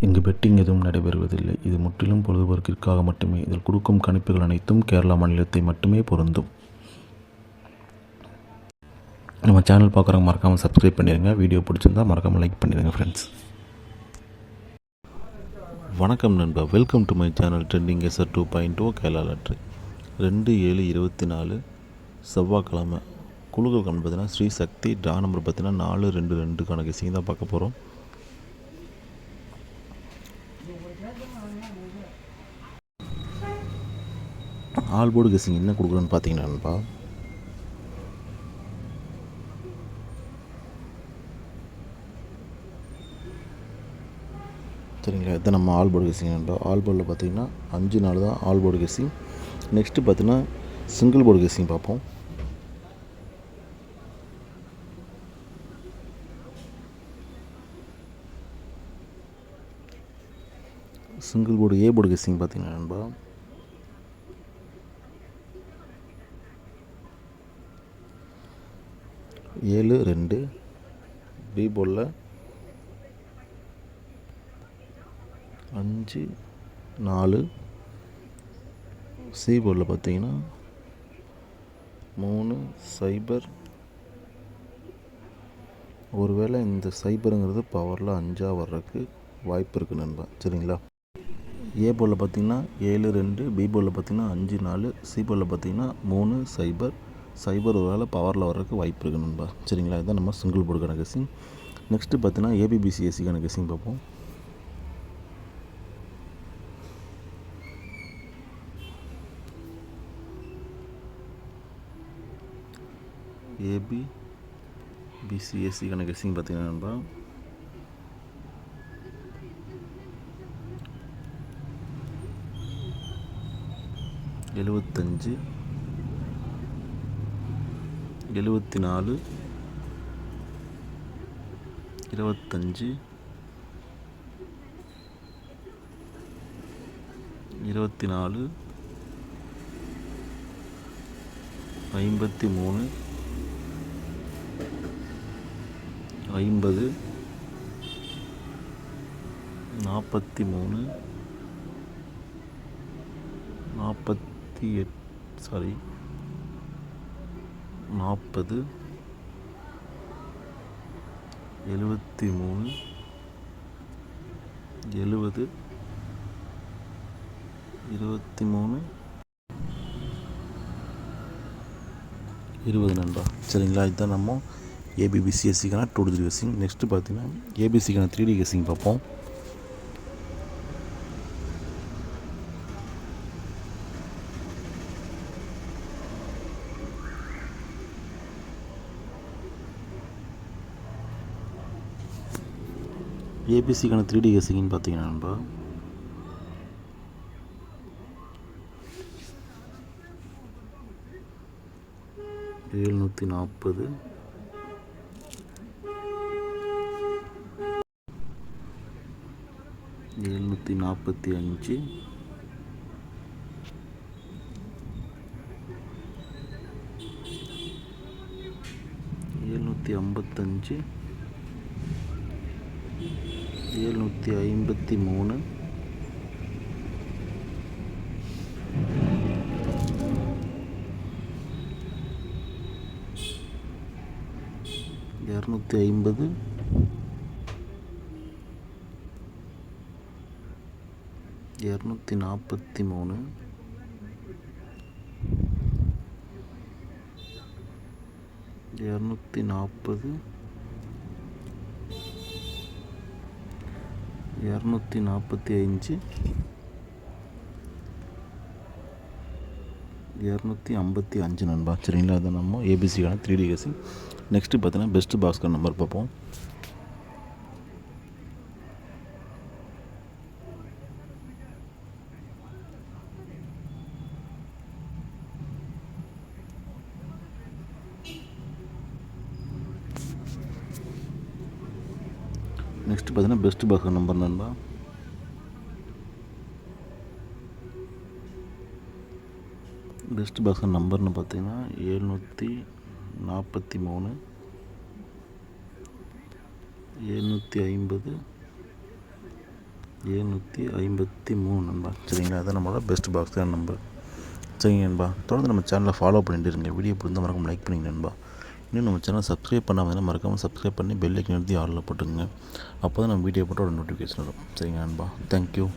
இங்கு பெட்டிங் எதுவும் நடைபெறுவதில்லை. இது முற்றிலும் பொழுதுபோக்கிற்காக மட்டுமே. இதில் கொடுக்கும் கணிப்புகள் அனைத்தும் கேரளா மாநிலத்தை மட்டுமே பொருந்தும். நம்ம சேனல் பார்க்குறவங்க மறக்காமல் சப்ஸ்கிரைப் பண்ணிடுங்க. வீடியோ பிடிச்சிருந்தா மறக்காமல் லைக் பண்ணிடுங்க ஃப்ரெண்ட்ஸ். வணக்கம் நண்பா, welcome to my channel trending SR 2.0 Kerala lottery. 2/7/24 செவ்வாய்க்கிழமை. குழுக்கள் பார்த்தீங்கன்னா ஸ்ரீ சக்தி. ட்ரா நம்பர் பார்த்தீங்கன்னா 422 கெஸிங் தான் பார்க்க போகிறோம். ஆல் போர்டு கெஸிங் என்ன கொடுக்குறோன்னு பார்த்தீங்கன்னாப்பா, சரிங்களா, இதை நம்ம ஆல் போர்டு கெஸிங் நண்பா. ஆல் போர்டில் பார்த்தீங்கன்னா 5 நாள் தான் ஆல் போர்டு கெஸிங். நெக்ஸ்ட்டு பார்த்தீங்கன்னா சிங்கிள் போர்டு கெஸிங் பார்ப்போம். Single board A board guessing பார்த்தீங்கன்னா நண்பா, 7-2. பி போர்டில் 5-4. சி போர்டில் பார்த்தீங்கன்னா 3-0. ஒருவேளை இந்த சைபருங்கிறது பவரில் 5 வர்றதுக்கு வாய்ப்பு இருக்குது நண்பா, சரிங்களா. ஏ போர்டில் பார்த்தீங்கன்னா 7-2. பி போர்டில் பார்த்தீங்கன்னா 5-4. சி போர்டில் பார்த்தீங்கன்னா 3-0. சைபர் ஒரு வேளை பவரில் வர்றதுக்கு வாய்ப்பு இருக்குது நண்பா, சரிங்களா. இதுதான் நம்ம சிங்கிள் போர்டுக்கான கெஸிங். நெக்ஸ்ட்டு பார்த்தீங்கன்னா ஏபிபிசிஎஸ்சிக்கான கெஸிங் பார்ப்போம். ஏபிபிசிஎஸ்சிக்கான கெஸிங் பார்த்தீங்கன்னா நண்பா, 75, 74, 25, 24, 53, 50, 43, 48, 40, 73, 70, 23, 20 நண்பா, சரிங்களா. இதுதான் நம்ம ஏபிபிசிஎஸ்சிக்கான 2-3 கெஸிங். நெக்ஸ்ட்டு பார்த்தீங்கன்னா ஏபிசிக்கான 3D கெஸிங் பார்ப்போம். ஏபிசிக்கான 3D கெஸிங்னு பார்த்தீங்கன்னா நண்பா, 740, 745, 755, 753, 250, 243, 240, 245, 255 நண்பா, சரிங்களா. அதை நம்ம ஏபிசிக்கான 3D கெஸிங். நெக்ஸ்ட்டு பார்த்தீங்கன்னா பெஸ்ட்டு பாஸ்கர் நம்பர் பார்ப்போம். நெக்ஸ்ட்டு பார்த்தீங்கன்னா பெஸ்ட்டு பாஸ்கர் நம்பர் நண்பா, பெஸ்ட் பாக்ஸர் நம்பர்னு பார்த்தீங்கன்னா 743, 750, 753 நண்பா. சரிங்களா, அதான் நம்மளோட பெஸ்ட் பாக்ஸ் தான் நம்பர். சரிங்க நண்பா, தொடர்ந்து நம்ம சேனலை ஃபாலோ பண்ணிட்டு இருங்க. வீடியோ பிடிச்சா மறக்காம லைக் பண்ணிங்க நண்பா. இன்னும் நம்ம சேனல் சப்ஸ்கிரைப் பண்ணாமல் மறக்காமல் சப்ஸ்கிரைப் பண்ணி பெல் ஐக்கன் எழுதி ஆளில் போட்டுங்க. அப்போ தான் நம்ம வீடியோ போட்டு ஒரு நோட்டிஃபிகேஷன் வரும். சரிங்க நண்பா, தேங்க்யூ.